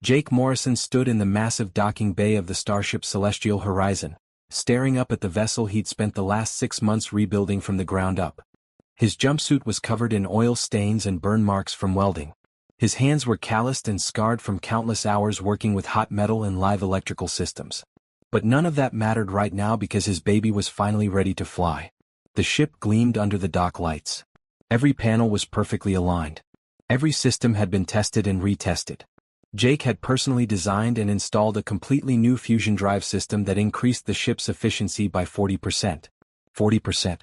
Jake Morrison stood in the massive docking bay of the starship Celestial Horizon, staring up at the vessel he'd spent the last 6 months rebuilding from the ground up. His jumpsuit was covered in oil stains and burn marks from welding. His hands were calloused and scarred from countless hours working with hot metal and live electrical systems. But none of that mattered right now because his baby was finally ready to fly. The ship gleamed under the dock lights. Every panel was perfectly aligned. Every system had been tested and retested. Jake had personally designed and installed a completely new fusion drive system that increased the ship's efficiency by 40%. 40%.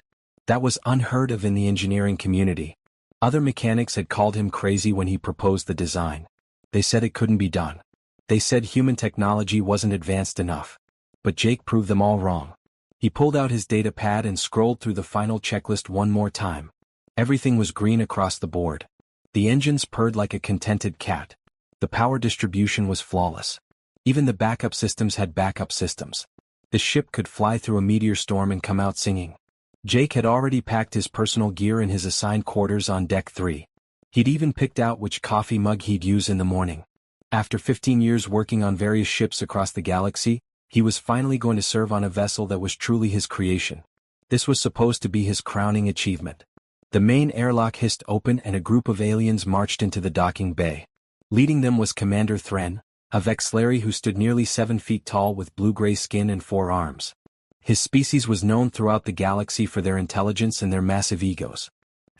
That was unheard of in the engineering community. Other mechanics had called him crazy when he proposed the design. They said it couldn't be done. They said human technology wasn't advanced enough. But Jake proved them all wrong. He pulled out his data pad and scrolled through the final checklist one more time. Everything was green across the board. The engines purred like a contented cat. The power distribution was flawless. Even the backup systems had backup systems. The ship could fly through a meteor storm and come out singing. Jake had already packed his personal gear in his assigned quarters on Deck 3. He'd even picked out which coffee mug he'd use in the morning. After 15 years working on various ships across the galaxy, he was finally going to serve on a vessel that was truly his creation. This was supposed to be his crowning achievement. The main airlock hissed open and a group of aliens marched into the docking bay. Leading them was Commander Thren, a Vexillary who stood nearly 7 feet tall with blue-gray skin and 4 arms. His species was known throughout the galaxy for their intelligence and their massive egos.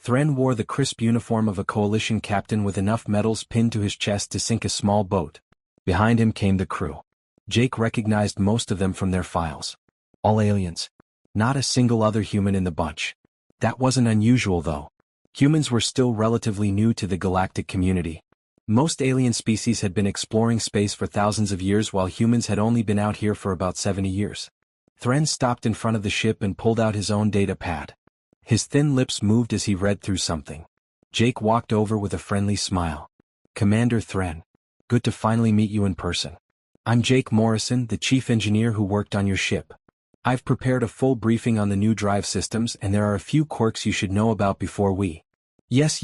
Thren wore the crisp uniform of a coalition captain with enough medals pinned to his chest to sink a small boat. Behind him came the crew. Jake recognized most of them from their files. All aliens. Not a single other human in the bunch. That wasn't unusual though. Humans were still relatively new to the galactic community. Most alien species had been exploring space for thousands of years while humans had only been out here for about 70 years. Thren stopped in front of the ship and pulled out his own data pad. His thin lips moved as he read through something. Jake walked over with a friendly smile. Commander Thren. Good to finally meet you in person. I'm Jake Morrison, the chief engineer who worked on your ship. I've prepared a full briefing on the new drive systems and there are a few quirks you should know about before we... Yes,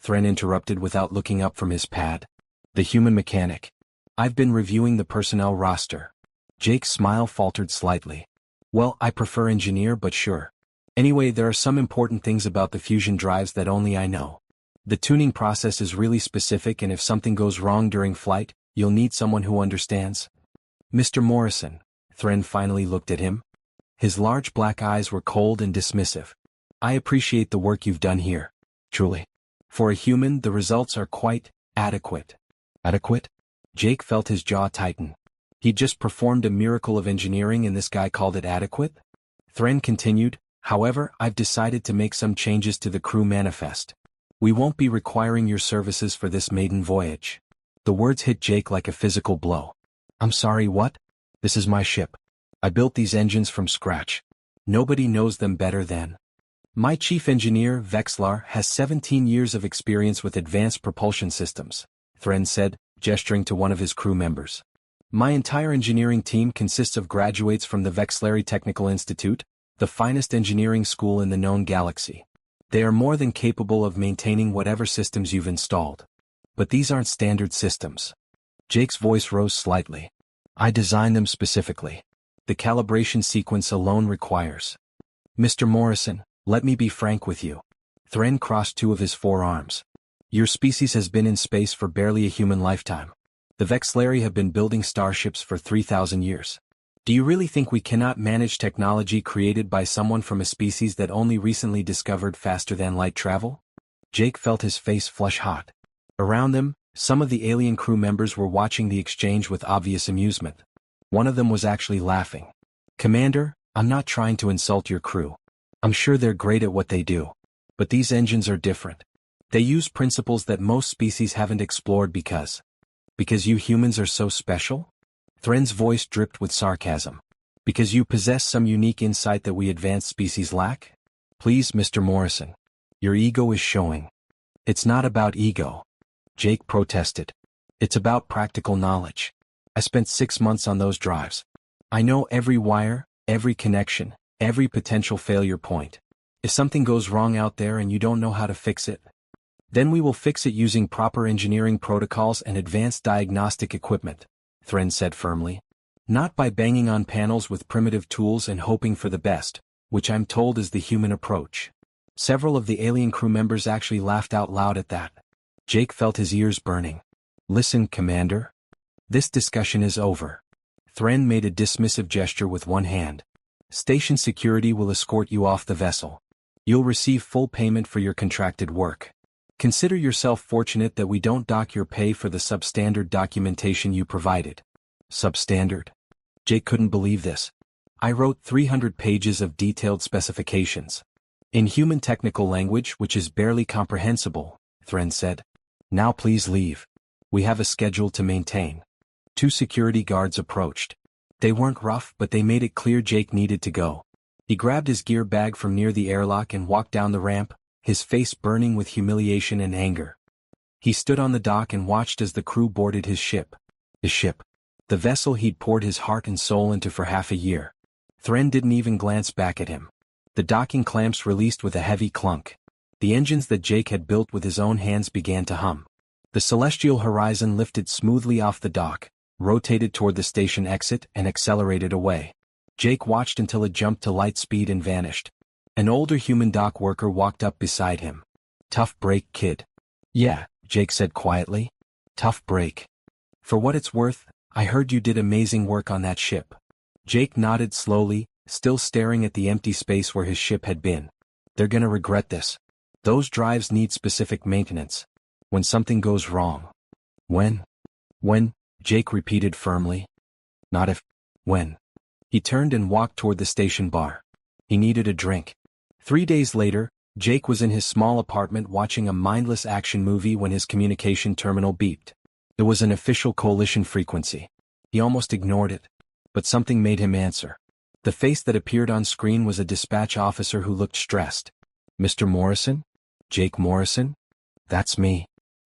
Thren interrupted without looking up from his pad. The human mechanic. I've been reviewing the personnel roster. Jake's smile faltered slightly. Well, I prefer engineer, but sure. Anyway, there are some important things about the fusion drives that only I know. The tuning process is really specific and if something goes wrong during flight, you'll need someone who understands. Mr. Morrison. Thren finally looked at him. His large black eyes were cold and dismissive. I appreciate the work you've done here. Truly. For a human, the results are quite adequate. Adequate? Jake felt his jaw tighten. He'd just performed a miracle of engineering and this guy called it adequate? Thren continued, however, I've decided to make some changes to the crew manifest. We won't be requiring your services for this maiden voyage. The words hit Jake like a physical blow. I'm sorry, what? This is my ship. I built these engines from scratch. Nobody knows them better than... My chief engineer, Vexlar, has 17 years of experience with advanced propulsion systems, Thren said, gesturing to one of his crew members. My entire engineering team consists of graduates from the Vexillary Technical Institute, the finest engineering school in the known galaxy. They are more than capable of maintaining whatever systems you've installed. But these aren't standard systems. Jake's voice rose slightly. I designed them specifically. The calibration sequence alone requires. Mr. Morrison, let me be frank with you. Thren crossed 2 of his 4 arms. Your species has been in space for barely a human lifetime. The Vexillary have been building starships for 3,000 years. Do you really think we cannot manage technology created by someone from a species that only recently discovered faster-than-light travel? Jake felt his face flush hot. Around them, some of the alien crew members were watching the exchange with obvious amusement. One of them was actually laughing. Commander, I'm not trying to insult your crew. I'm sure they're great at what they do. But these engines are different. They use principles that most species haven't explored because you humans are so special? Thren's voice dripped with sarcasm. Because you possess some unique insight that we advanced species lack? Please, Mr. Morrison. Your ego is showing. It's not about ego. Jake protested. It's about practical knowledge. I spent 6 months on those drives. I know every wire, every connection, every potential failure point. If something goes wrong out there and you don't know how to fix it, Then we will fix it using proper engineering protocols and advanced diagnostic equipment, Thren said firmly. Not by banging on panels with primitive tools and hoping for the best, which I'm told is the human approach. Several of the alien crew members actually laughed out loud at that. Jake felt his ears burning. Listen, Commander. This discussion is over. Thren made a dismissive gesture with one hand. Station security will escort you off the vessel. You'll receive full payment for your contracted work. Consider yourself fortunate that we don't dock your pay for the substandard documentation you provided. Substandard? Jake couldn't believe this. I wrote 300 pages of detailed specifications. In human technical language which is barely comprehensible, Thren said. Now please leave. We have a schedule to maintain. 2 security guards approached. They weren't rough, but they made it clear Jake needed to go. He grabbed his gear bag from near the airlock and walked down the ramp, his face burning with humiliation and anger. He stood on the dock and watched as the crew boarded his ship. His ship. The vessel he'd poured his heart and soul into for half a year. Thren didn't even glance back at him. The docking clamps released with a heavy clunk. The engines that Jake had built with his own hands began to hum. The celestial horizon lifted smoothly off the dock, rotated toward the station exit and accelerated away. Jake watched until it jumped to light speed and vanished. An older human dock worker walked up beside him. Tough break, kid. Yeah, Jake said quietly. Tough break. For what it's worth, I heard you did amazing work on that ship. Jake nodded slowly, still staring at the empty space where his ship had been. They're gonna regret this. Those drives need specific maintenance. When something goes wrong. When? When? Jake repeated firmly. Not if. When? He turned and walked toward the station bar. He needed a drink. 3 days later, Jake was in his small apartment watching a mindless action movie when his communication terminal beeped. It was an official coalition frequency. He almost ignored it. But something made him answer. The face that appeared on screen was a dispatch officer who looked stressed. Mr. Morrison? Jake Morrison? That's me.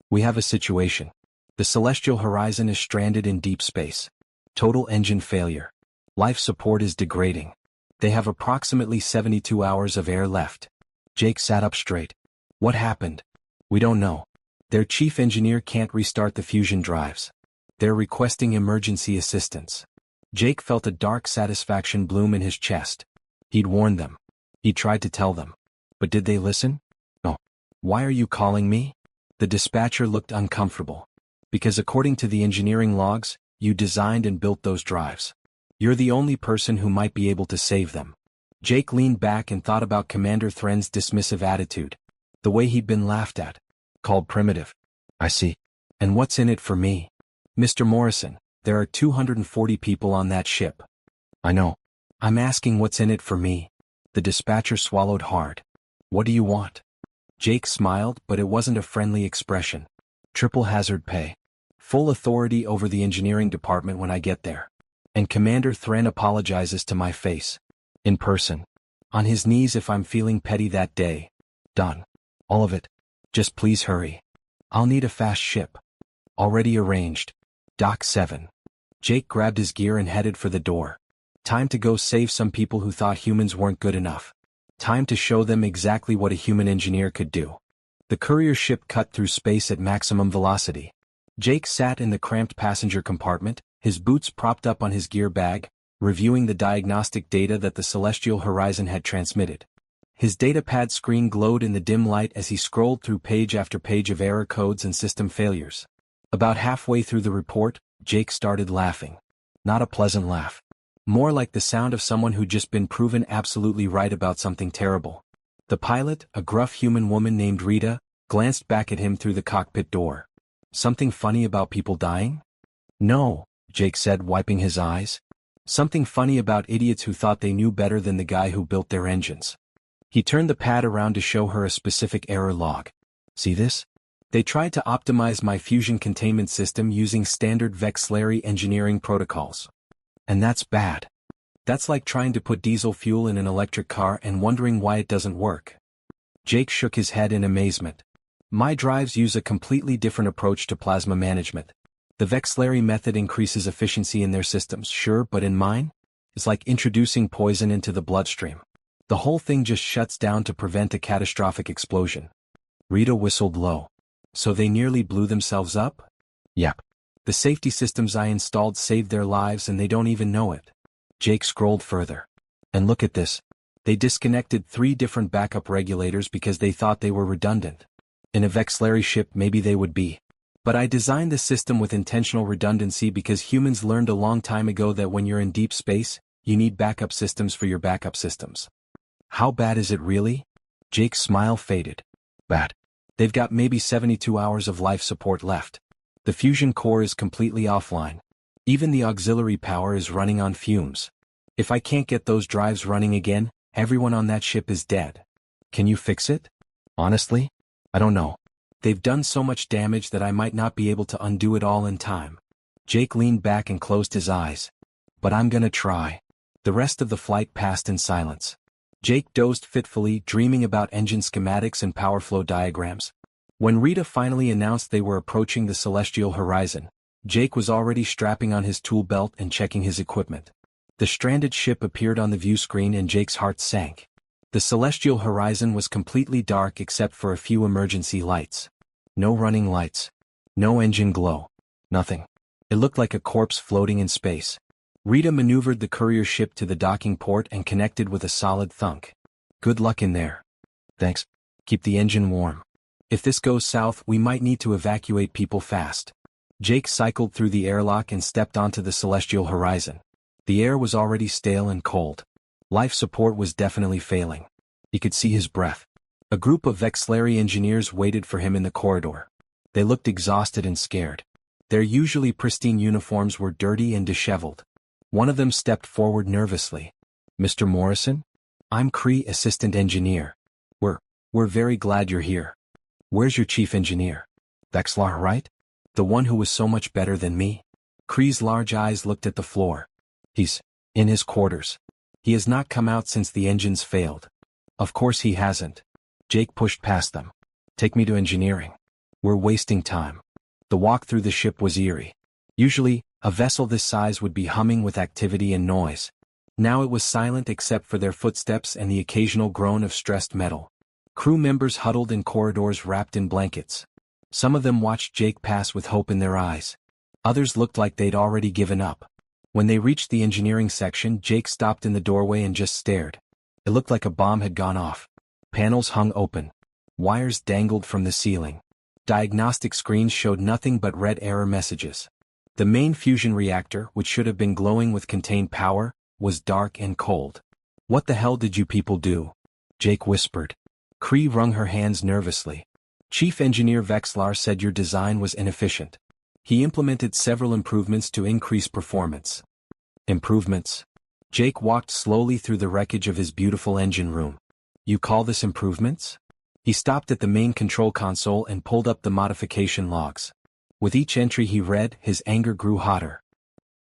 We have a situation. The celestial horizon is stranded in deep space. Total engine failure. Life support is degrading. They have approximately 72 hours of air left. Jake sat up straight. What happened? We don't know. Their chief engineer can't restart the fusion drives. They're requesting emergency assistance. Jake felt a dark satisfaction bloom in his chest. He'd warned them. He tried to tell them. But did they listen? No. Why are you calling me? The dispatcher looked uncomfortable. Because according to the engineering logs, you designed and built those drives. You're the only person who might be able to save them. Jake leaned back and thought about Commander Thren's dismissive attitude. The way he'd been laughed at. Called primitive. I see. And what's in it for me? Mr. Morrison, there are 240 people on that ship. I know. I'm asking what's in it for me. The dispatcher swallowed hard. What do you want? Jake smiled, but it wasn't a friendly expression. Triple hazard pay. Full authority over the engineering department when I get there. And Commander Thren apologizes to my face. In person. On his knees if I'm feeling petty that day. Done. All of it. Just please hurry. I'll need a fast ship. Already arranged. Dock 7. Jake grabbed his gear and headed for the door. Time to go save some people who thought humans weren't good enough. Time to show them exactly what a human engineer could do. The courier ship cut through space at maximum velocity. Jake sat in the cramped passenger compartment, his boots propped up on his gear bag, reviewing the diagnostic data that the celestial horizon had transmitted. His datapad screen glowed in the dim light as he scrolled through page after page of error codes and system failures. About halfway through the report, Jake started laughing. Not a pleasant laugh. More like the sound of someone who'd just been proven absolutely right about something terrible. The pilot, a gruff human woman named Rita, glanced back at him through the cockpit door. Something funny about people dying? No, Jake said, wiping his eyes. Something funny about idiots who thought they knew better than the guy who built their engines. He turned the pad around to show her a specific error log. See this? They tried to optimize my fusion containment system using standard Vexillary engineering protocols. And that's bad. That's like trying to put diesel fuel in an electric car and wondering why it doesn't work. Jake shook his head in amazement. My drives use a completely different approach to plasma management. The Vexillary method increases efficiency in their systems, sure, but in mine? It's like introducing poison into the bloodstream. The whole thing just shuts down to prevent a catastrophic explosion. Rita whistled low. So they nearly blew themselves up? Yep. The safety systems I installed saved their lives and they don't even know it. Jake scrolled further. And look at this. They disconnected 3 different backup regulators because they thought they were redundant. In a Vexillary ship maybe they would be. But I designed the system with intentional redundancy because humans learned a long time ago that when you're in deep space, you need backup systems for your backup systems. How bad is it really? Jake's smile faded. Bad. They've got maybe 72 hours of life support left. The fusion core is completely offline. Even the auxiliary power is running on fumes. If I can't get those drives running again, everyone on that ship is dead. Can you fix it? Honestly? I don't know. They've done so much damage that I might not be able to undo it all in time. Jake leaned back and closed his eyes. But I'm gonna try. The rest of the flight passed in silence. Jake dozed fitfully, dreaming about engine schematics and power flow diagrams. When Rita finally announced they were approaching the celestial horizon, Jake was already strapping on his tool belt and checking his equipment. The stranded ship appeared on the view screen and Jake's heart sank. The celestial horizon was completely dark except for a few emergency lights. No running lights. No engine glow. Nothing. It looked like a corpse floating in space. Rita maneuvered the courier ship to the docking port and connected with a solid thunk. Good luck in there. Thanks. Keep the engine warm. If this goes south, we might need to evacuate people fast. Jake cycled through the airlock and stepped onto the celestial horizon. The air was already stale and cold. Life support was definitely failing. He could see his breath. A group of Vexillary engineers waited for him in the corridor. They looked exhausted and scared. Their usually pristine uniforms were dirty and disheveled. One of them stepped forward nervously. Mr. Morrison? I'm Cree, assistant engineer. We're very glad you're here. Where's your chief engineer? Vexlar, right? The one who was so much better than me? Cree's large eyes looked at the floor. He's in his quarters. He has not come out since the engines failed. Of course he hasn't. Jake pushed past them. Take me to engineering. We're wasting time. The walk through the ship was eerie. Usually, a vessel this size would be humming with activity and noise. Now it was silent except for their footsteps and the occasional groan of stressed metal. Crew members huddled in corridors wrapped in blankets. Some of them watched Jake pass with hope in their eyes. Others looked like they'd already given up. When they reached the engineering section, Jake stopped in the doorway and just stared. It looked like a bomb had gone off. Panels hung open. Wires dangled from the ceiling. Diagnostic screens showed nothing but red error messages. The main fusion reactor, which should have been glowing with contained power, was dark and cold. What the hell did you people do? Jake whispered. Cree wrung her hands nervously. Chief Engineer Vexlar said your design was inefficient. He implemented several improvements to increase performance. Improvements? Jake walked slowly through the wreckage of his beautiful engine room. You call this improvements? He stopped at the main control console and pulled up the modification logs. With each entry he read, his anger grew hotter.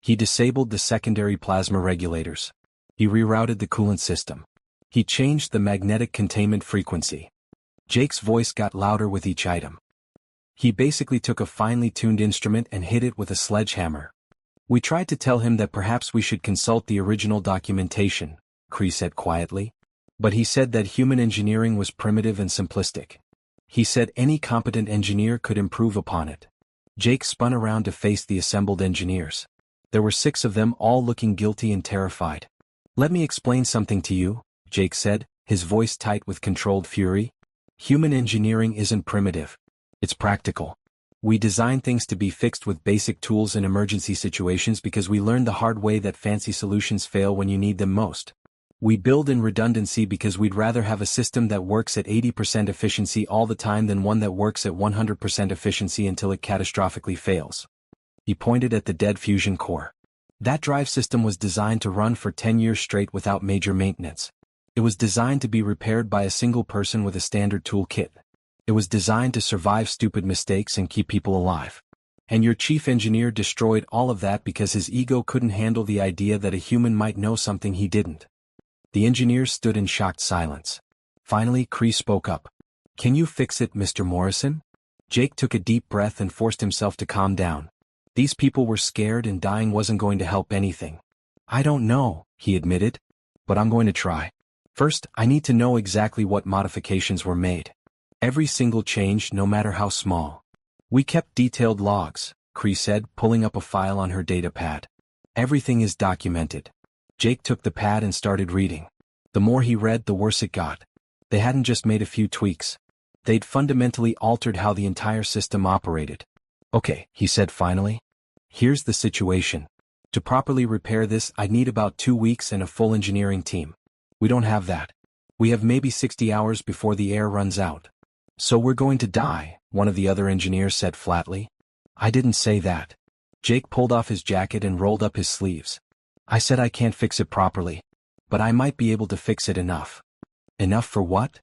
He disabled the secondary plasma regulators. He rerouted the coolant system. He changed the magnetic containment frequency. Jake's voice got louder with each item. He basically took a finely tuned instrument and hit it with a sledgehammer. We tried to tell him that perhaps we should consult the original documentation, Cree said quietly. But he said that human engineering was primitive and simplistic. He said any competent engineer could improve upon it. Jake spun around to face the assembled engineers. There were 6 of them, all looking guilty and terrified. Let me explain something to you, Jake said, his voice tight with controlled fury. Human engineering isn't primitive. It's practical. We design things to be fixed with basic tools in emergency situations because we learned the hard way that fancy solutions fail when you need them most. We build in redundancy because we'd rather have a system that works at 80% efficiency all the time than one that works at 100% efficiency until it catastrophically fails. He pointed at the dead fusion core. That drive system was designed to run for 10 years straight without major maintenance. It was designed to be repaired by a single person with a standard toolkit. It was designed to survive stupid mistakes and keep people alive. And your chief engineer destroyed all of that because his ego couldn't handle the idea that a human might know something he didn't. The engineers stood in shocked silence. Finally, Cree spoke up. Can you fix it, Mr. Morrison? Jake took a deep breath and forced himself to calm down. These people were scared and dying wasn't going to help anything. I don't know, he admitted. But I'm going to try. First, I need to know exactly what modifications were made. Every single change, no matter how small. We kept detailed logs, Cree said, pulling up a file on her data pad. Everything is documented. Jake took the pad and started reading. The more he read, the worse it got. They hadn't just made a few tweaks. They'd fundamentally altered how the entire system operated. Okay, he said finally. Here's the situation. To properly repair this, I'd need about 2 weeks and a full engineering team. We don't have that. We have maybe 60 hours before the air runs out. So we're going to die, one of the other engineers said flatly. I didn't say that. Jake pulled off his jacket and rolled up his sleeves. I said I can't fix it properly. But I might be able to fix it enough. Enough for what?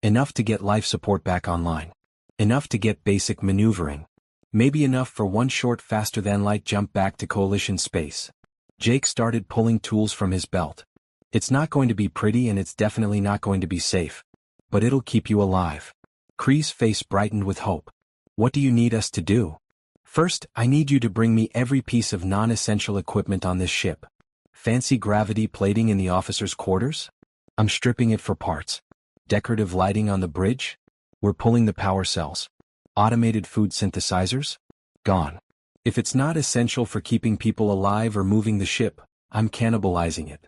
Enough to get life support back online. Enough to get basic maneuvering. Maybe enough for one short faster-than-light jump back to Coalition space. Jake started pulling tools from his belt. It's not going to be pretty and it's definitely not going to be safe. But it'll keep you alive. Cree's face brightened with hope. What do you need us to do? First, I need you to bring me every piece of non-essential equipment on this ship. Fancy gravity plating in the officers' quarters? I'm stripping it for parts. Decorative lighting on the bridge? We're pulling the power cells. Automated food synthesizers? Gone. If it's not essential for keeping people alive or moving the ship, I'm cannibalizing it.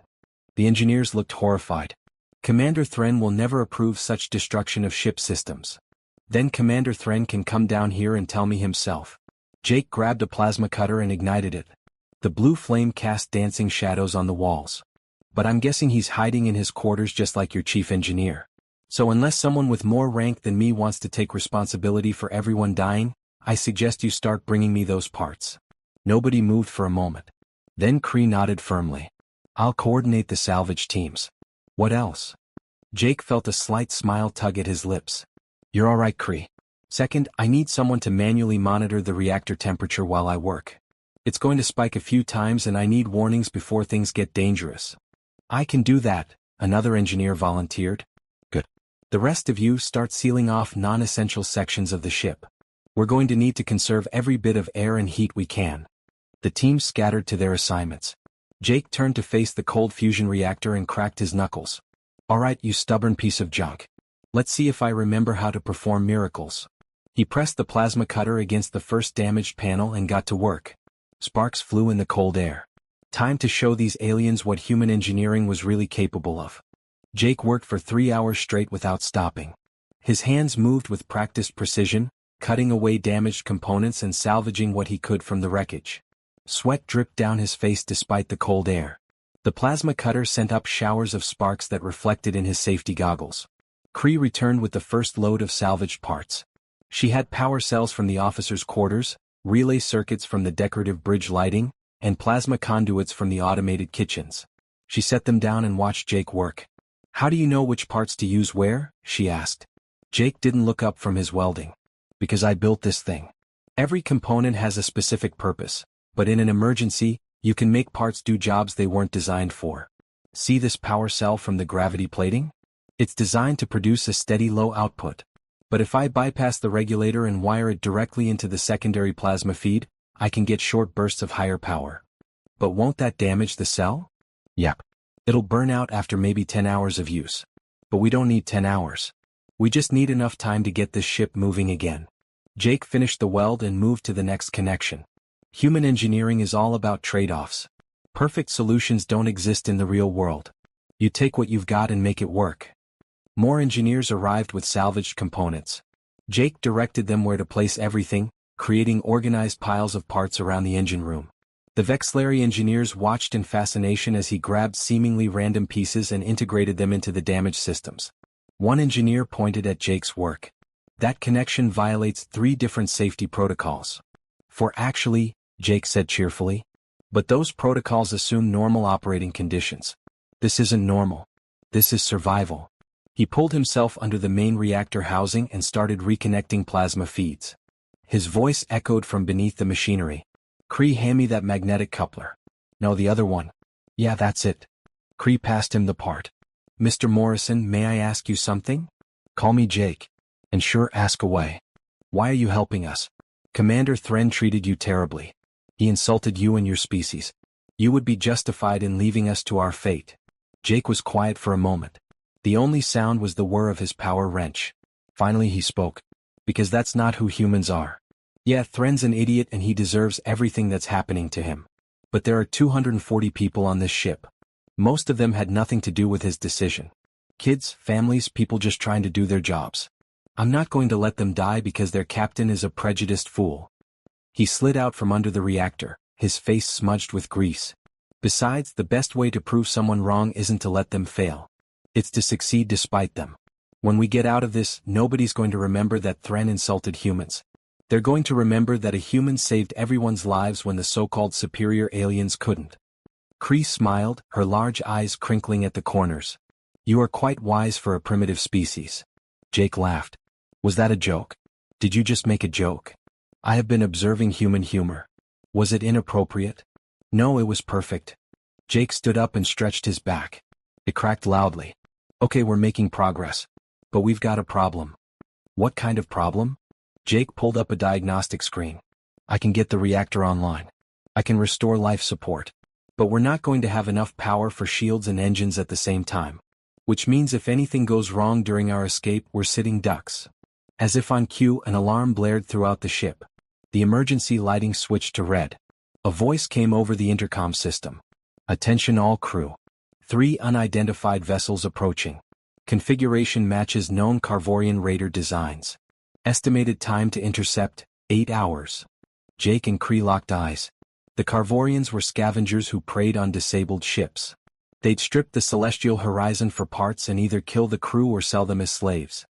The engineers looked horrified. Commander Thren will never approve such destruction of ship systems. Then Commander Thren can come down here and tell me himself. Jake grabbed a plasma cutter and ignited it. The blue flame cast dancing shadows on the walls. But I'm guessing he's hiding in his quarters just like your chief engineer. So unless someone with more rank than me wants to take responsibility for everyone dying, I suggest you start bringing me those parts. Nobody moved for a moment. Then Cree nodded firmly. I'll coordinate the salvage teams. What else? Jake felt a slight smile tug at his lips. You're all right, Cree. Second, I need someone to manually monitor the reactor temperature while I work. It's going to spike a few times and I need warnings before things get dangerous. I can do that, another engineer volunteered. Good. The rest of you start sealing off non-essential sections of the ship. We're going to need to conserve every bit of air and heat we can. The team scattered to their assignments. Jake turned to face the cold fusion reactor and cracked his knuckles. All right, you stubborn piece of junk. Let's see if I remember how to perform miracles. He pressed the plasma cutter against the first damaged panel and got to work. Sparks flew in the cold air. Time to show these aliens what human engineering was really capable of. Jake worked for 3 hours straight without stopping. His hands moved with practiced precision, cutting away damaged components and salvaging what he could from the wreckage. Sweat dripped down his face despite the cold air. The plasma cutter sent up showers of sparks that reflected in his safety goggles. Cree returned with the first load of salvaged parts. She had power cells from the officers' quarters, relay circuits from the decorative bridge lighting, and plasma conduits from the automated kitchens. She set them down and watched Jake work. How do you know which parts to use where? She asked. Jake didn't look up from his welding. Because I built this thing. Every component has a specific purpose, but in an emergency, you can make parts do jobs they weren't designed for. See this power cell from the gravity plating? It's designed to produce a steady low output. But if I bypass the regulator and wire it directly into the secondary plasma feed, I can get short bursts of higher power. But won't that damage the cell? Yep. It'll burn out after maybe 10 hours of use. But we don't need 10 hours. We just need enough time to get this ship moving again. Jake finished the weld and moved to the next connection. Human engineering is all about trade-offs. Perfect solutions don't exist in the real world. You take what you've got and make it work. More engineers arrived with salvaged components. Jake directed them where to place everything, creating organized piles of parts around the engine room. The Vexillary engineers watched in fascination as he grabbed seemingly random pieces and integrated them into the damaged systems. One engineer pointed at Jake's work. That connection violates 3 different safety protocols. Actually, Jake said cheerfully. But those protocols assume normal operating conditions. This isn't normal. This is survival. He pulled himself under the main reactor housing and started reconnecting plasma feeds. His voice echoed from beneath the machinery. Cree, hand me that magnetic coupler. No, the other one. Yeah, that's it. Cree passed him the part. Mr. Morrison, may I ask you something? Call me Jake. And sure, ask away. Why are you helping us? Commander Thren treated you terribly. He insulted you and your species. You would be justified in leaving us to our fate. Jake was quiet for a moment. The only sound was the whir of his power wrench. Finally he spoke. Because that's not who humans are. Yeah, Thren's an idiot and he deserves everything that's happening to him. But there are 240 people on this ship. Most of them had nothing to do with his decision. Kids, families, people just trying to do their jobs. I'm not going to let them die because their captain is a prejudiced fool. He slid out from under the reactor, his face smudged with grease. Besides, the best way to prove someone wrong isn't to let them fail. It's to succeed despite them. When we get out of this, nobody's going to remember that Thren insulted humans. They're going to remember that a human saved everyone's lives when the so-called superior aliens couldn't. Kree smiled, her large eyes crinkling at the corners. You are quite wise for a primitive species. Jake laughed. Was that a joke? Did you just make a joke? I have been observing human humor. Was it inappropriate? No, it was perfect. Jake stood up and stretched his back. It cracked loudly. Okay, we're making progress. But we've got a problem. What kind of problem? Jake pulled up a diagnostic screen. I can get the reactor online. I can restore life support. But we're not going to have enough power for shields and engines at the same time. Which means if anything goes wrong during our escape, we're sitting ducks. As if on cue, an alarm blared throughout the ship. The emergency lighting switched to red. A voice came over the intercom system. Attention all crew. 3 unidentified vessels approaching. Configuration matches known Carvorian raider designs. Estimated time to intercept, 8 hours. Jake and Kree locked eyes. The Carvorians were scavengers who preyed on disabled ships. They'd strip the celestial horizon for parts and either kill the crew or sell them as slaves.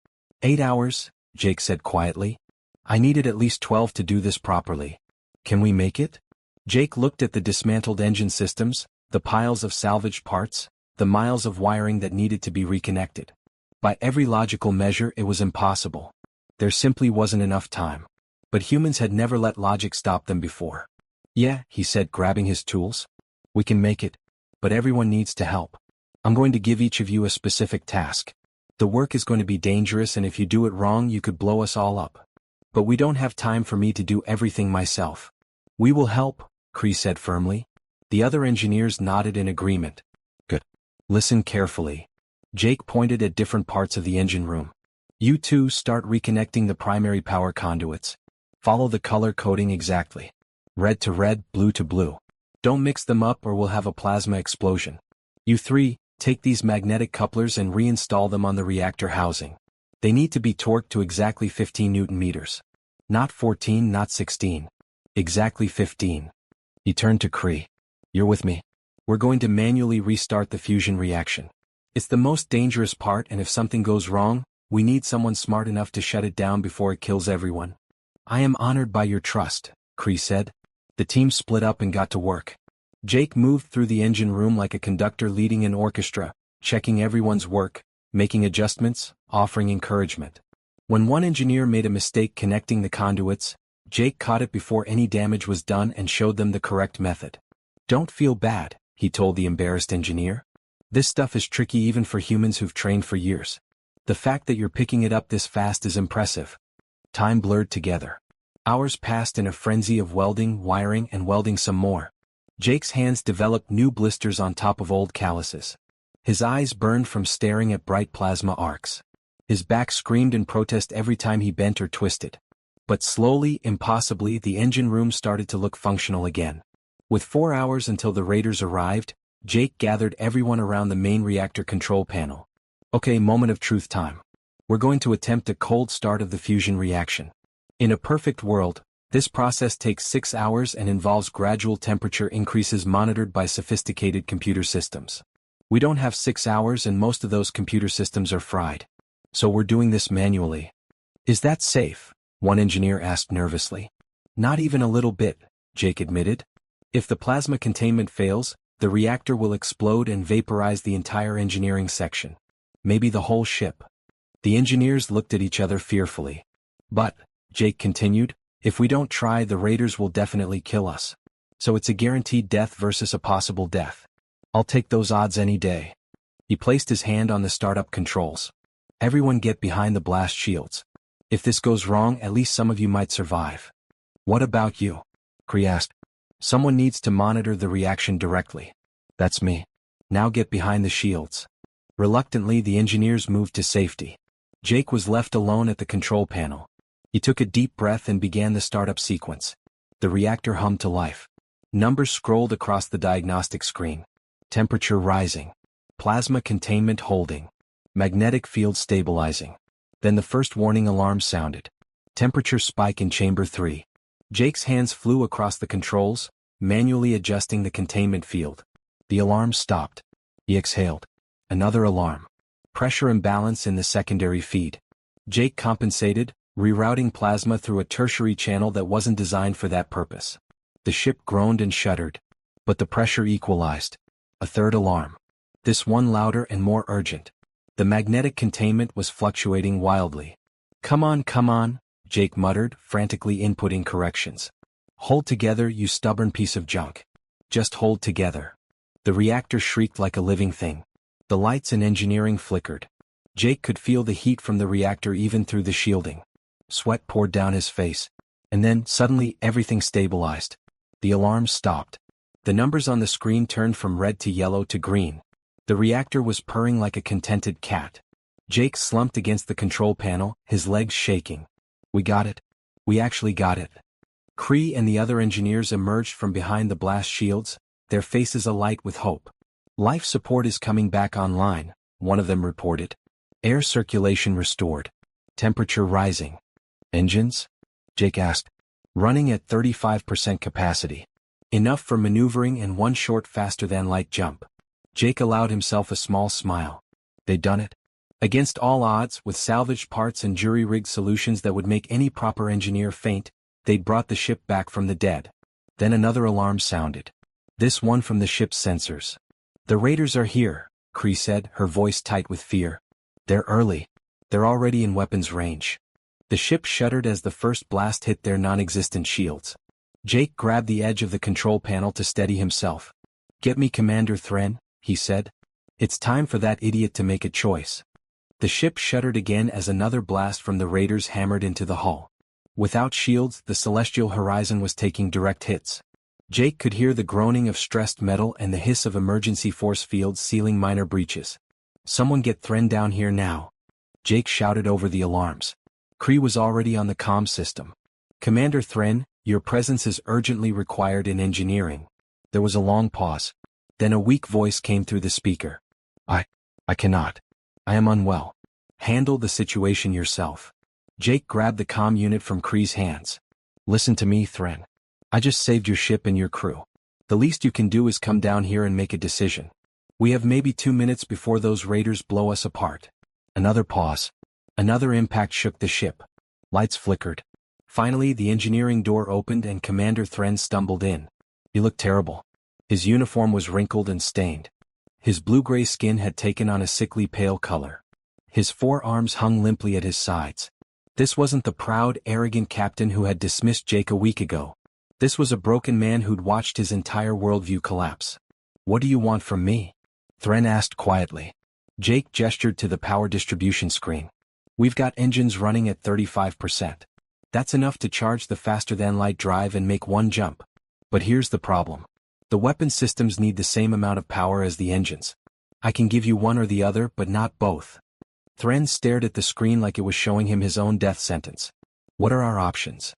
8 hours, Jake said quietly. I needed at least 12 to do this properly. Can we make it? Jake looked at the dismantled engine systems, the piles of salvaged parts, the miles of wiring that needed to be reconnected. By every logical measure, it was impossible. There simply wasn't enough time. But humans had never let logic stop them before. Yeah, he said, grabbing his tools. We can make it. But everyone needs to help. I'm going to give each of you a specific task. The work is going to be dangerous and if you do it wrong you could blow us all up. But we don't have time for me to do everything myself. We will help, Kree said firmly. The other engineers nodded in agreement. Good. Listen carefully. Jake pointed at different parts of the engine room. You two start reconnecting the primary power conduits. Follow the color coding exactly. Red to red, blue to blue. Don't mix them up or we'll have a plasma explosion. You 3, take these magnetic couplers and reinstall them on the reactor housing. They need to be torqued to exactly 15 Newton meters. Not 14, not 16. Exactly 15. He turned to Kree. You're with me. We're going to manually restart the fusion reaction. It's the most dangerous part and if something goes wrong, we need someone smart enough to shut it down before it kills everyone. I am honored by your trust, Kree said. The team split up and got to work. Jake moved through the engine room like a conductor leading an orchestra, checking everyone's work, making adjustments, offering encouragement. When one engineer made a mistake connecting the conduits, Jake caught it before any damage was done and showed them the correct method. Don't feel bad, he told the embarrassed engineer. This stuff is tricky even for humans who've trained for years. The fact that you're picking it up this fast is impressive. Time blurred together. Hours passed in a frenzy of welding, wiring, and welding some more. Jake's hands developed new blisters on top of old calluses. His eyes burned from staring at bright plasma arcs. His back screamed in protest every time he bent or twisted. But slowly, impossibly, the engine room started to look functional again. With 4 hours until the raiders arrived, Jake gathered everyone around the main reactor control panel. Okay, moment of truth time. We're going to attempt a cold start of the fusion reaction. In a perfect world, this process takes 6 hours and involves gradual temperature increases monitored by sophisticated computer systems. We don't have 6 hours and most of those computer systems are fried. So we're doing this manually. Is that safe? One engineer asked nervously. Not even a little bit, Jake admitted. If the plasma containment fails, the reactor will explode and vaporize the entire engineering section. Maybe the whole ship. The engineers looked at each other fearfully. But, Jake continued, if we don't try, the raiders will definitely kill us. So it's a guaranteed death versus a possible death. I'll take those odds any day. He placed his hand on the startup controls. Everyone get behind the blast shields. If this goes wrong, at least some of you might survive. What about you? Kree asked. Someone needs to monitor the reaction directly. That's me. Now get behind the shields. Reluctantly, the engineers moved to safety. Jake was left alone at the control panel. He took a deep breath and began the startup sequence. The reactor hummed to life. Numbers scrolled across the diagnostic screen. Temperature rising. Plasma containment holding. Magnetic field stabilizing. Then the first warning alarm sounded. Temperature spike in chamber 3. Jake's hands flew across the controls, manually adjusting the containment field. The alarm stopped. He exhaled. Another alarm. Pressure imbalance in the secondary feed. Jake compensated, rerouting plasma through a tertiary channel that wasn't designed for that purpose. The ship groaned and shuddered. But the pressure equalized. A third alarm. This one louder and more urgent. The magnetic containment was fluctuating wildly. Come on, Jake muttered, frantically inputting corrections. Hold together, you stubborn piece of junk. Just hold together. The reactor shrieked like a living thing. The lights in engineering flickered. Jake could feel the heat from the reactor even through the shielding. Sweat poured down his face. And then, suddenly, everything stabilized. The alarm stopped. The numbers on the screen turned from red to yellow to green. The reactor was purring like a contented cat. Jake slumped against the control panel, his legs shaking. We got it. We actually got it. Cree and the other engineers emerged from behind the blast shields, their faces alight with hope. Life support is coming back online, one of them reported. Air circulation restored. Temperature rising. Engines? Jake asked. Running at 35% capacity. Enough for maneuvering and one short faster-than-light jump. Jake allowed himself a small smile. They'd done it. Against all odds, with salvaged parts and jury-rigged solutions that would make any proper engineer faint, they'd brought the ship back from the dead. Then another alarm sounded. This one from the ship's sensors. The raiders are here, Cree said, her voice tight with fear. They're early. They're already in weapons range. The ship shuddered as the first blast hit their non-existent shields. Jake grabbed the edge of the control panel to steady himself. Get me Commander Thren, he said. It's time for that idiot to make a choice. The ship shuddered again as another blast from the raiders hammered into the hull. Without shields, the celestial horizon was taking direct hits. Jake could hear the groaning of stressed metal and the hiss of emergency force fields sealing minor breaches. Someone get Thren down here now. Jake shouted over the alarms. Cree was already on the comm system. Commander Thren, your presence is urgently required in engineering. There was a long pause. Then a weak voice came through the speaker. I cannot. I am unwell. Handle the situation yourself. Jake grabbed the comm unit from Kree's hands. Listen to me, Thren. I just saved your ship and your crew. The least you can do is come down here and make a decision. We have maybe 2 minutes before those raiders blow us apart. Another pause. Another impact shook the ship. Lights flickered. Finally, the engineering door opened and Commander Thren stumbled in. He looked terrible. His uniform was wrinkled and stained. His blue-gray skin had taken on a sickly pale color. His forearms hung limply at his sides. This wasn't the proud, arrogant captain who had dismissed Jake a week ago. This was a broken man who'd watched his entire worldview collapse. What do you want from me? Thren asked quietly. Jake gestured to the power distribution screen. We've got engines running at 35%. That's enough to charge the faster-than-light drive and make one jump. But here's the problem. The weapon systems need the same amount of power as the engines. I can give you one or the other, but not both. Thren stared at the screen like it was showing him his own death sentence. What are our options?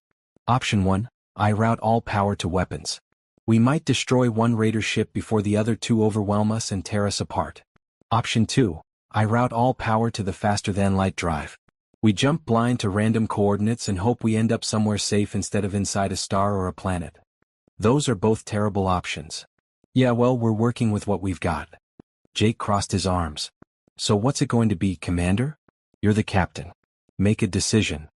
Option 1, I route all power to weapons. We might destroy one raider ship before the other two overwhelm us and tear us apart. Option 2, I route all power to the faster-than-light drive. We jump blind to random coordinates and hope we end up somewhere safe instead of inside a star or a planet. Those are both terrible options. Yeah, well, we're working with what we've got. Jake crossed his arms. So what's it going to be, Commander? You're the captain. Make a decision.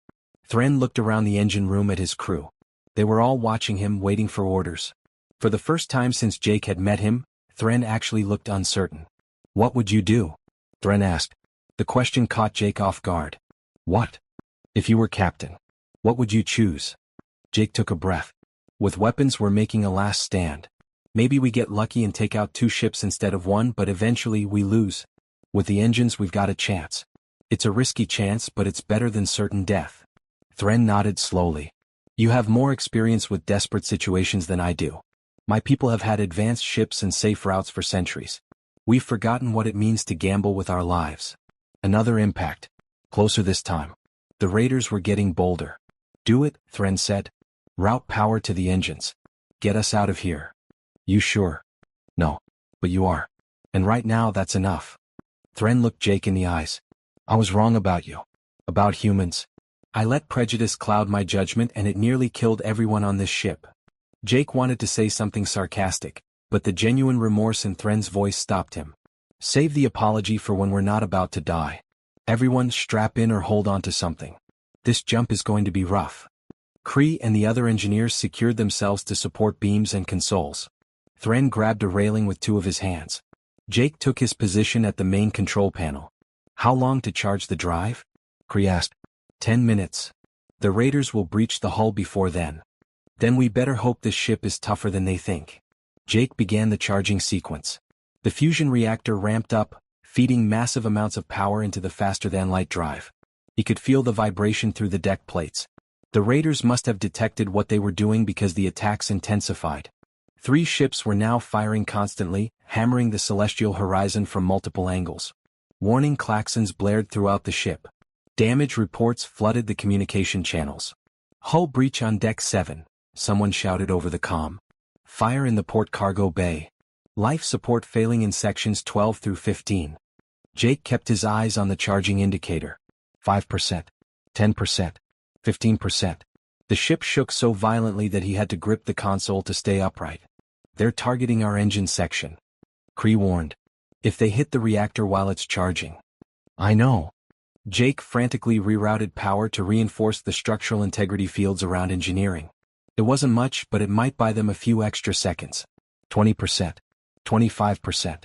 Thren looked around the engine room at his crew. They were all watching him, waiting for orders. For the first time since Jake had met him, Thren actually looked uncertain. What would you do? Thren asked. The question caught Jake off guard. What? If you were captain, what would you choose? Jake took a breath. With weapons, we're making a last stand. Maybe we get lucky and take out 2 ships instead of 1, but eventually we lose. With the engines, we've got a chance. It's a risky chance, but it's better than certain death. Thren nodded slowly. You have more experience with desperate situations than I do. My people have had advanced ships and safe routes for centuries. We've forgotten what it means to gamble with our lives. Another impact. Closer this time. The raiders were getting bolder. Do it, Thren said. Route power to the engines. Get us out of here. You sure? No. But you are. And right now that's enough. Thren looked Jake in the eyes. I was wrong about you. About humans. I let prejudice cloud my judgment and it nearly killed everyone on this ship. Jake wanted to say something sarcastic, but the genuine remorse in Thren's voice stopped him. Save the apology for when we're not about to die. Everyone strap in or hold on to something. This jump is going to be rough. Kree and the other engineers secured themselves to support beams and consoles. Thren grabbed a railing with two of his hands. Jake took his position at the main control panel. How long to charge the drive? Kree asked. 10 minutes. The raiders will breach the hull before then. Then we better hope this ship is tougher than they think. Jake began the charging sequence. The fusion reactor ramped up, feeding massive amounts of power into the faster-than-light drive. He could feel the vibration through the deck plates. The raiders must have detected what they were doing because the attacks intensified. 3 ships were now firing constantly, hammering the celestial horizon from multiple angles. Warning klaxons blared throughout the ship. Damage reports flooded the communication channels. Hull breach on Deck 7, someone shouted over the comm. Fire in the port cargo bay. Life support failing in sections 12 through 15. Jake kept his eyes on the charging indicator. 5%, 10%, 15%. The ship shook so violently that he had to grip the console to stay upright. They're targeting our engine section. Kree warned. If they hit the reactor while it's charging. I know. Jake frantically rerouted power to reinforce the structural integrity fields around engineering. It wasn't much, but it might buy them a few extra seconds. 20%. 25%.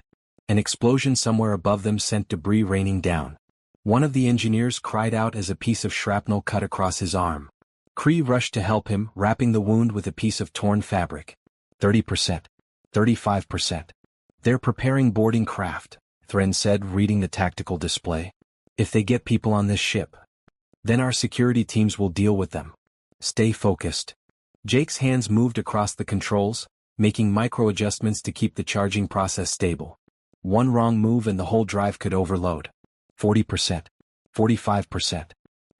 An explosion somewhere above them sent debris raining down. One of the engineers cried out as a piece of shrapnel cut across his arm. Kree rushed to help him, wrapping the wound with a piece of torn fabric. 30%. 35%. They're preparing boarding craft, Thren said, reading the tactical display. If they get people on this ship, then our security teams will deal with them. Stay focused. Jake's hands moved across the controls, making micro-adjustments to keep the charging process stable. One wrong move and the whole drive could overload. 40%. 45%.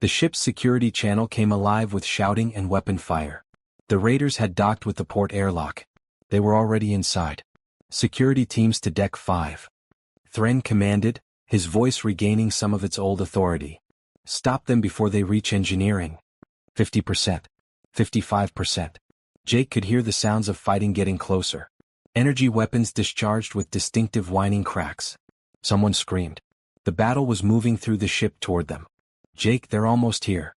The ship's security channel came alive with shouting and weapon fire. The raiders had docked with the port airlock. They were already inside. Security teams to Deck 5. Thren commanded, his voice regaining some of its old authority. Stop them before they reach engineering. 50%. 55%. Jake could hear the sounds of fighting getting closer. Energy weapons discharged with distinctive whining cracks. Someone screamed. The battle was moving through the ship toward them. Jake, they're almost here.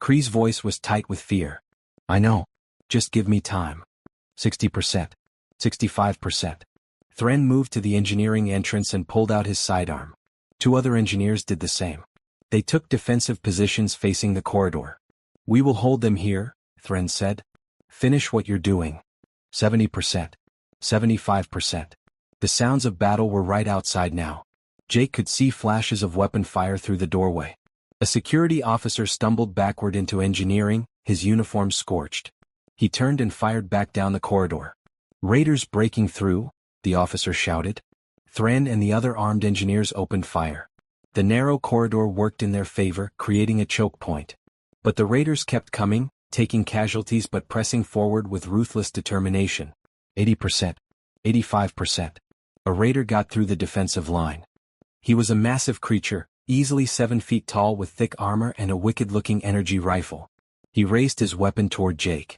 Kree's voice was tight with fear. I know. Just give me time. 60%. 65%. Thren moved to the engineering entrance and pulled out his sidearm. 2 other engineers did the same. They took defensive positions facing the corridor. We will hold them here, Thren said. Finish what you're doing. 70%. 75%. The sounds of battle were right outside now. Jake could see flashes of weapon fire through the doorway. A security officer stumbled backward into engineering, his uniform scorched. He turned and fired back down the corridor. Raiders breaking through, the officer shouted. Thren and the other armed engineers opened fire. The narrow corridor worked in their favor, creating a choke point. But the raiders kept coming, taking casualties but pressing forward with ruthless determination. 80%. 85%. A raider got through the defensive line. He was a massive creature, easily 7 feet tall with thick armor and a wicked-looking energy rifle. He raised his weapon toward Jake.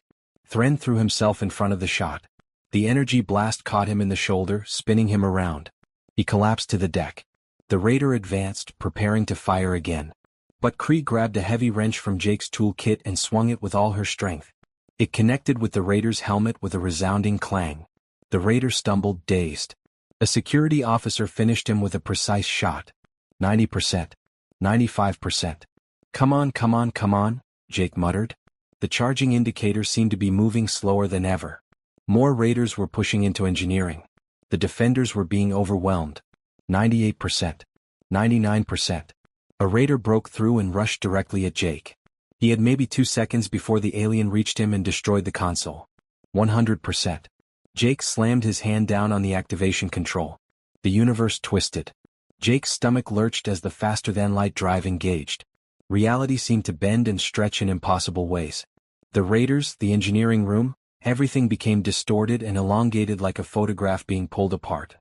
Thren threw himself in front of the shot. The energy blast caught him in the shoulder, spinning him around. He collapsed to the deck. The raider advanced, preparing to fire again. But Kree grabbed a heavy wrench from Jake's toolkit and swung it with all her strength. It connected with the raider's helmet with a resounding clang. The raider stumbled, dazed. A security officer finished him with a precise shot. 90%. 95%. Come on, come on, come on, Jake muttered. The charging indicator seemed to be moving slower than ever. More raiders were pushing into engineering. The defenders were being overwhelmed. 98%. 99%. A raider broke through and rushed directly at Jake. He had maybe 2 seconds before the alien reached him and destroyed the console. 100%. Jake slammed his hand down on the activation control. The universe twisted. Jake's stomach lurched as the faster-than-light drive engaged. Reality seemed to bend and stretch in impossible ways. The raiders, the engineering room, everything became distorted and elongated like a photograph being pulled apart.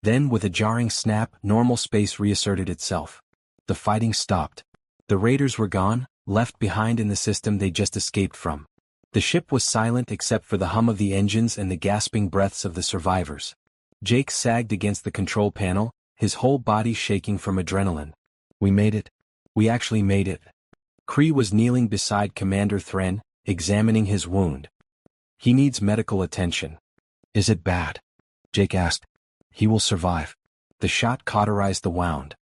Then, with a jarring snap, normal space reasserted itself. The fighting stopped. The raiders were gone, left behind in the system they just escaped from. The ship was silent except for the hum of the engines and the gasping breaths of the survivors. Jake sagged against the control panel, his whole body shaking from adrenaline. We made it. We actually made it. Kree was kneeling beside Commander Thren, examining his wound. He needs medical attention. Is it bad? Jake asked. He will survive. The shot cauterized the wound.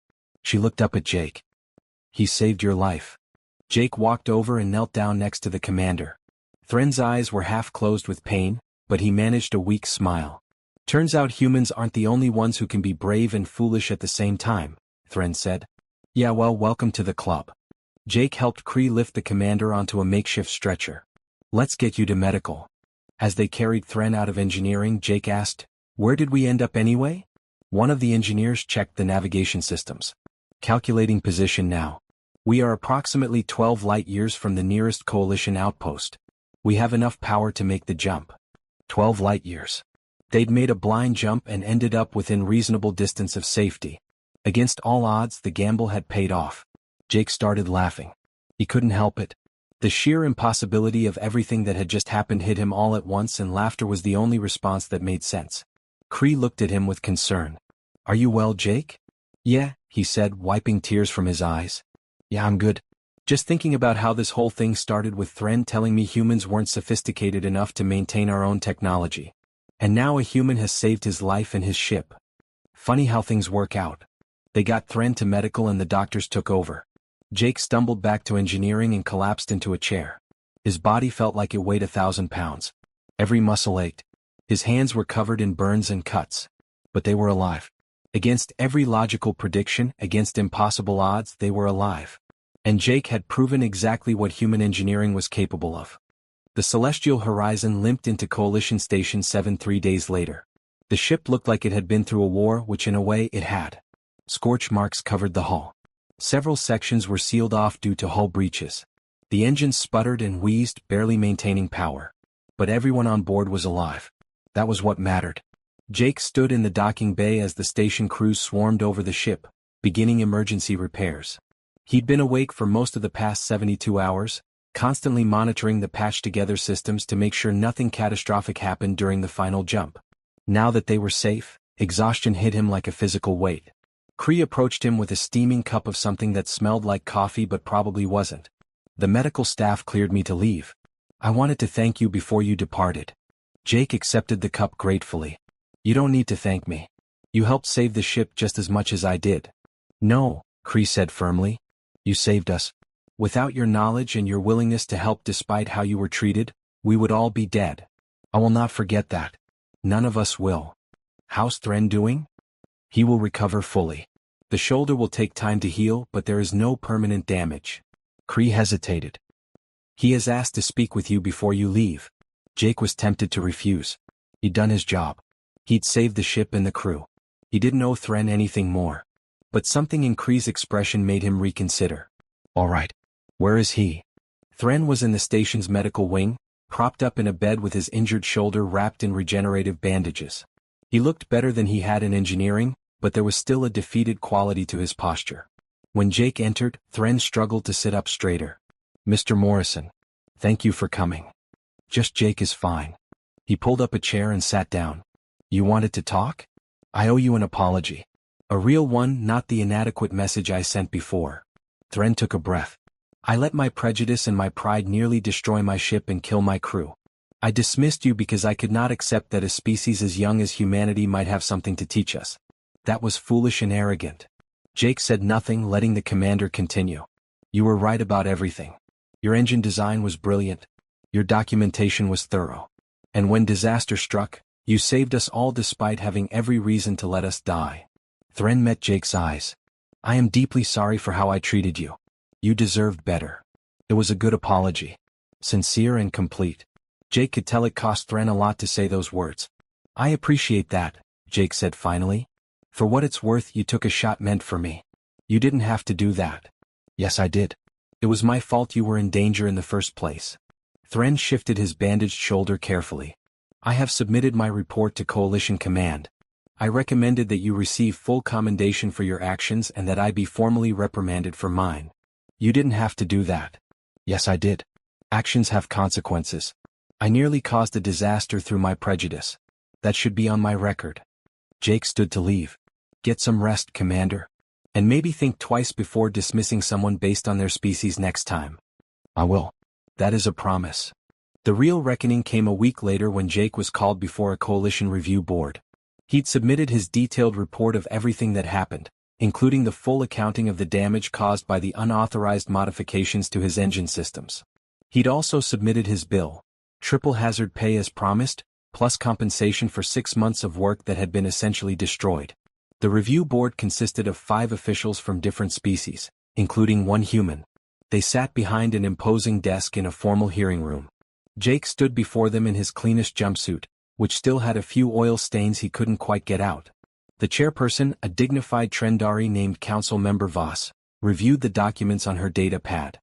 She looked up at Jake. He saved your life. Jake walked over and knelt down next to the commander. Thren's eyes were half closed with pain, but he managed a weak smile. Turns out humans aren't the only ones who can be brave and foolish at the same time, Thren said. Yeah, well, welcome to the club. Jake helped Kree lift the commander onto a makeshift stretcher. Let's get you to medical. As they carried Thren out of engineering, Jake asked, where did we end up anyway? One of the engineers checked the navigation systems. Calculating position now. We are approximately 12 light-years from the nearest coalition outpost. We have enough power to make the jump. 12 light-years. They'd made a blind jump and ended up within reasonable distance of safety. Against all odds, the gamble had paid off. Jake started laughing. He couldn't help it. The sheer impossibility of everything that had just happened hit him all at once, and laughter was the only response that made sense. Kree looked at him with concern. Are you well, Jake? Yeah, he said, wiping tears from his eyes. Yeah, I'm good. Just thinking about how this whole thing started with Thren telling me humans weren't sophisticated enough to maintain our own technology. And now a human has saved his life and his ship. Funny how things work out. They got Thren to medical and the doctors took over. Jake stumbled back to engineering and collapsed into a chair. His body felt like it weighed 1,000 pounds. Every muscle ached. His hands were covered in burns and cuts. But they were alive. Against every logical prediction, against impossible odds, they were alive. And Jake had proven exactly what human engineering was capable of. The Celestial Horizon limped into Coalition Station 7 3 days later. The ship looked like it had been through a war, which in a way it had. Scorch marks covered the hull. Several sections were sealed off due to hull breaches. The engines sputtered and wheezed, barely maintaining power. But everyone on board was alive. That was what mattered. Jake stood in the docking bay as the station crews swarmed over the ship, beginning emergency repairs. He'd been awake for most of the past 72 hours, constantly monitoring the patched-together systems to make sure nothing catastrophic happened during the final jump. Now that they were safe, exhaustion hit him like a physical weight. Kree approached him with a steaming cup of something that smelled like coffee but probably wasn't. The medical staff cleared me to leave. I wanted to thank you before you departed. Jake accepted the cup gratefully. You don't need to thank me. You helped save the ship just as much as I did. No, Kree said firmly. You saved us. Without your knowledge and your willingness to help despite how you were treated, we would all be dead. I will not forget that. None of us will. How's Thren doing? He will recover fully. The shoulder will take time to heal, but there is no permanent damage. Kree hesitated. He has asked to speak with you before you leave. Jake was tempted to refuse. He'd done his job. He'd saved the ship and the crew. He didn't owe Thren anything more. But something in Kree's expression made him reconsider. All right. Where is he? Thren was in the station's medical wing, propped up in a bed with his injured shoulder wrapped in regenerative bandages. He looked better than he had in engineering, but there was still a defeated quality to his posture. When Jake entered, Thren struggled to sit up straighter. Mr. Morrison. Thank you for coming. Just Jake is fine. He pulled up a chair and sat down. You wanted to talk? I owe you an apology. A real one, not the inadequate message I sent before. Thren took a breath. I let my prejudice and my pride nearly destroy my ship and kill my crew. I dismissed you because I could not accept that a species as young as humanity might have something to teach us. That was foolish and arrogant. Jake said nothing, letting the commander continue. You were right about everything. Your engine design was brilliant. Your documentation was thorough. And when disaster struck, you saved us all despite having every reason to let us die. Thren met Jake's eyes. I am deeply sorry for how I treated you. You deserved better. It was a good apology. Sincere and complete. Jake could tell it cost Thren a lot to say those words. I appreciate that, Jake said finally. For what it's worth, you took a shot meant for me. You didn't have to do that. Yes, I did. It was my fault you were in danger in the first place. Thren shifted his bandaged shoulder carefully. I have submitted my report to Coalition Command. I recommended that you receive full commendation for your actions and that I be formally reprimanded for mine. You didn't have to do that. Yes, I did. Actions have consequences. I nearly caused a disaster through my prejudice. That should be on my record. Jake stood to leave. Get some rest, Commander. And maybe think twice before dismissing someone based on their species next time. I will. That is a promise. The real reckoning came a week later when Jake was called before a Coalition review board. He'd submitted his detailed report of everything that happened, including the full accounting of the damage caused by the unauthorized modifications to his engine systems. He'd also submitted his bill, triple hazard pay as promised, plus compensation for 6 months of work that had been essentially destroyed. The review board consisted of 5 officials from different species, including 1 human. They sat behind an imposing desk in a formal hearing room. Jake stood before them in his cleanest jumpsuit, which still had a few oil stains he couldn't quite get out. The chairperson, a dignified Trendari named Council Member Voss, reviewed the documents on her data pad.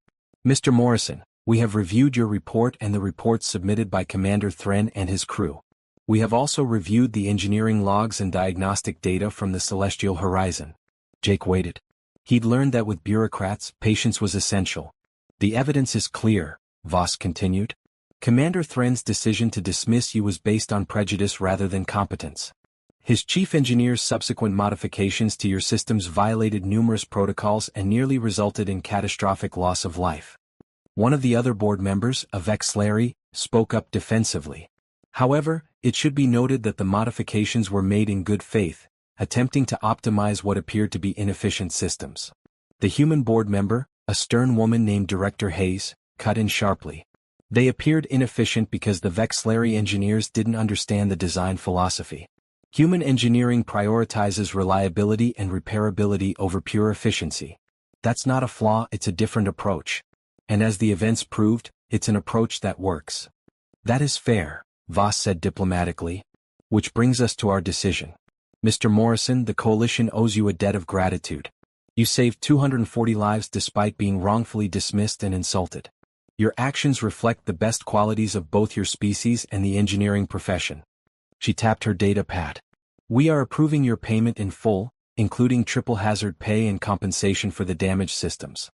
Mr. Morrison, we have reviewed your report and the reports submitted by Commander Thren and his crew. We have also reviewed the engineering logs and diagnostic data from the celestial horizon. Jake waited. He'd learned that with bureaucrats, patience was essential. The evidence is clear, Voss continued. Commander Thren's decision to dismiss you was based on prejudice rather than competence. His chief engineer's subsequent modifications to your systems violated numerous protocols and nearly resulted in catastrophic loss of life. One of the other board members, a Vexlari, spoke up defensively. However, it should be noted that the modifications were made in good faith, attempting to optimize what appeared to be inefficient systems. The human board member, a stern woman named Director Hayes, cut in sharply. They appeared inefficient because the Vexlari engineers didn't understand the design philosophy. Human engineering prioritizes reliability and repairability over pure efficiency. That's not a flaw, it's a different approach. And as the events proved, it's an approach that works. That is fair, Voss said diplomatically. Which brings us to our decision. Mr. Morrison, the Coalition owes you a debt of gratitude. You saved 240 lives despite being wrongfully dismissed and insulted. Your actions reflect the best qualities of both your species and the engineering profession. She tapped her data pad. We are approving your payment in full, including triple hazard pay and compensation for the damaged systems.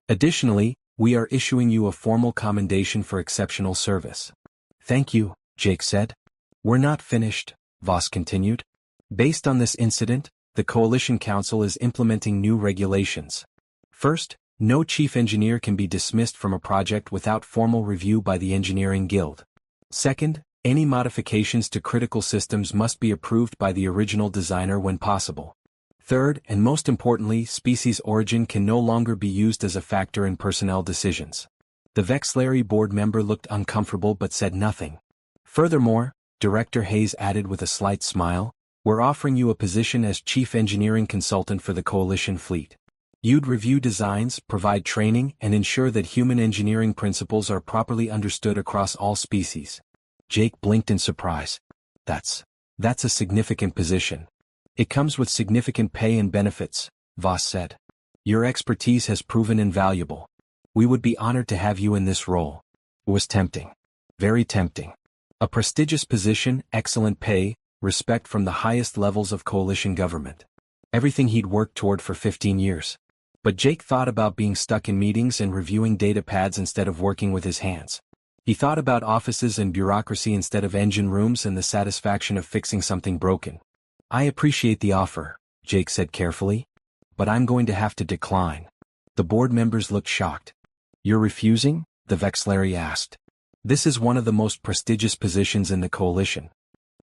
Additionally, we are issuing you a formal commendation for exceptional service. Thank you, Jake said. We're not finished, Voss continued. Based on this incident, the Coalition Council is implementing new regulations. First, no chief engineer can be dismissed from a project without formal review by the Engineering Guild. Second, any modifications to critical systems must be approved by the original designer when possible. Third, and most importantly, species origin can no longer be used as a factor in personnel decisions. The Vexlari board member looked uncomfortable but said nothing. Furthermore, Director Hayes added with a slight smile, we're offering you a position as Chief Engineering Consultant for the Coalition Fleet. You'd review designs, provide training, and ensure that human engineering principles are properly understood across all species. Jake blinked in surprise. That's a significant position. It comes with significant pay and benefits, Voss said. Your expertise has proven invaluable. We would be honored to have you in this role. It was tempting. Very tempting. A prestigious position, excellent pay, respect from the highest levels of coalition government. Everything he'd worked toward for 15 years. But Jake thought about being stuck in meetings and reviewing data pads instead of working with his hands. He thought about offices and bureaucracy instead of engine rooms and the satisfaction of fixing something broken. I appreciate the offer, Jake said carefully, but I'm going to have to decline. The board members looked shocked. You're refusing? The Vexlari asked. This is one of the most prestigious positions in the coalition.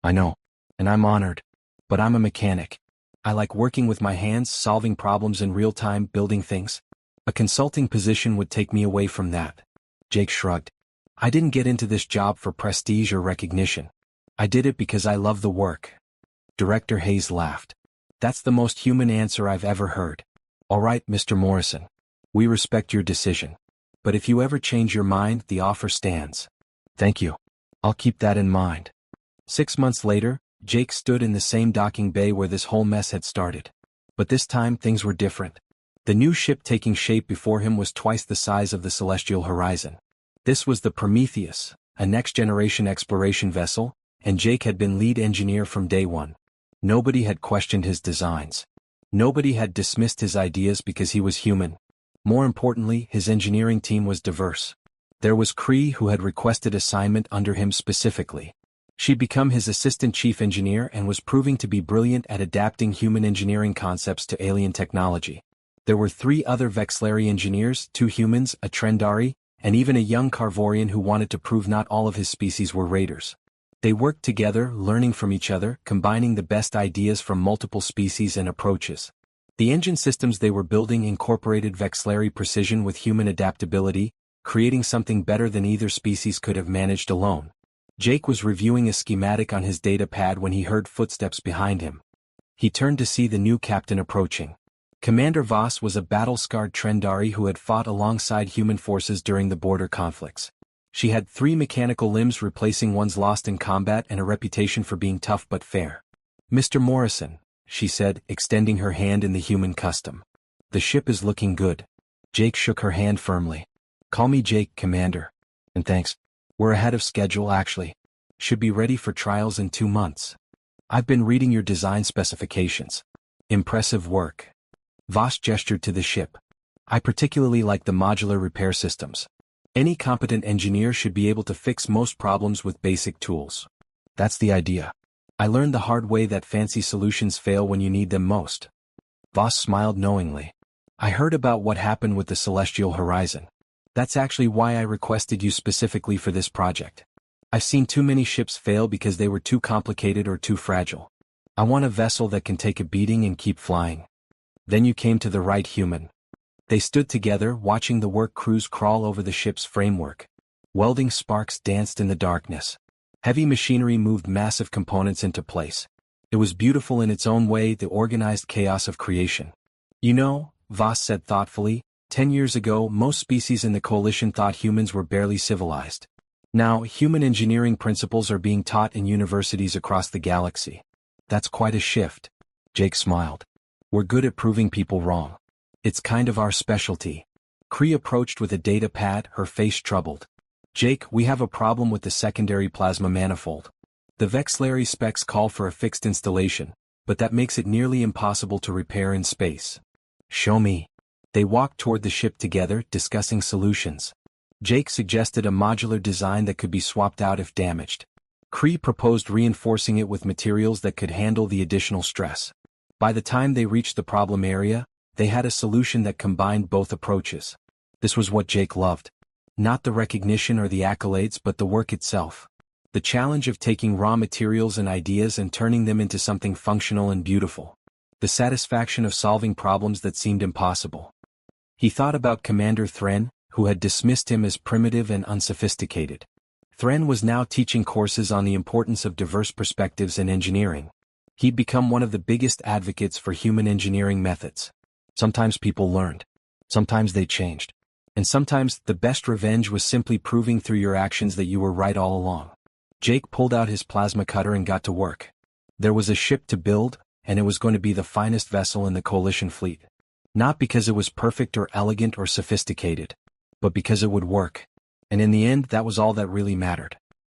I know, and I'm honored, but I'm a mechanic. I like working with my hands, solving problems in real time, building things. A consulting position would take me away from that. Jake shrugged. I didn't get into this job for prestige or recognition. I did it because I love the work. Director Hayes laughed. That's the most human answer I've ever heard. All right, Mr. Morrison. We respect your decision. But if you ever change your mind, the offer stands. Thank you. I'll keep that in mind. 6 months later, Jake stood in the same docking bay where this whole mess had started. But this time things were different. The new ship taking shape before him was twice the size of the celestial horizon. This was the Prometheus, a next-generation exploration vessel, and Jake had been lead engineer from day one. Nobody had questioned his designs. Nobody had dismissed his ideas because he was human. More importantly, his engineering team was diverse. There was Cree, who had requested assignment under him specifically. She'd become his assistant chief engineer and was proving to be brilliant at adapting human engineering concepts to alien technology. There were 3 other Vexillary engineers, 2 humans, a Trendari, and even a young Carvorian who wanted to prove not all of his species were raiders. They worked together, learning from each other, combining the best ideas from multiple species and approaches. The engine systems they were building incorporated Vexillary precision with human adaptability, creating something better than either species could have managed alone. Jake was reviewing a schematic on his data pad when he heard footsteps behind him. He turned to see the new captain approaching. Commander Voss was a battle-scarred Trendari who had fought alongside human forces during the border conflicts. She had 3 mechanical limbs replacing ones lost in combat and a reputation for being tough but fair. "Mr. Morrison," she said, extending her hand in the human custom. "The ship is looking good." Jake shook her hand firmly. "Call me Jake, Commander. And thanks. We're ahead of schedule actually. Should be ready for trials in 2 months. I've been reading your design specifications. Impressive work." Voss gestured to the ship. "I particularly like the modular repair systems. Any competent engineer should be able to fix most problems with basic tools. That's the idea. I learned the hard way that fancy solutions fail when you need them most." Voss smiled knowingly. "I heard about what happened with the celestial horizon. That's actually why I requested you specifically for this project. I've seen too many ships fail because they were too complicated or too fragile. I want a vessel that can take a beating and keep flying." "Then you came to the right human." They stood together, watching the work crews crawl over the ship's framework. Welding sparks danced in the darkness. Heavy machinery moved massive components into place. It was beautiful in its own way, the organized chaos of creation. "You know," Voss said thoughtfully, 10 years ago most species in the coalition thought humans were barely civilized. Now, human engineering principles are being taught in universities across the galaxy. That's quite a shift." Jake smiled. "We're good at proving people wrong. It's kind of our specialty." Cree approached with a data pad, her face troubled. "Jake, we have a problem with the secondary plasma manifold. The Vexillary specs call for a fixed installation, but that makes it nearly impossible to repair in space." "Show me." They walked toward the ship together, discussing solutions. Jake suggested a modular design that could be swapped out if damaged. Cree proposed reinforcing it with materials that could handle the additional stress. By the time they reached the problem area, they had a solution that combined both approaches. This was what Jake loved. Not the recognition or the accolades but the work itself. The challenge of taking raw materials and ideas and turning them into something functional and beautiful. The satisfaction of solving problems that seemed impossible. He thought about Commander Thren, who had dismissed him as primitive and unsophisticated. Thren was now teaching courses on the importance of diverse perspectives in engineering. He'd become one of the biggest advocates for human engineering methods. Sometimes people learned. Sometimes they changed. And sometimes the best revenge was simply proving through your actions that you were right all along. Jake pulled out his plasma cutter and got to work. There was a ship to build, and it was going to be the finest vessel in the coalition fleet. Not because it was perfect or elegant or sophisticated, but because it would work. And in the end, that was all that really mattered.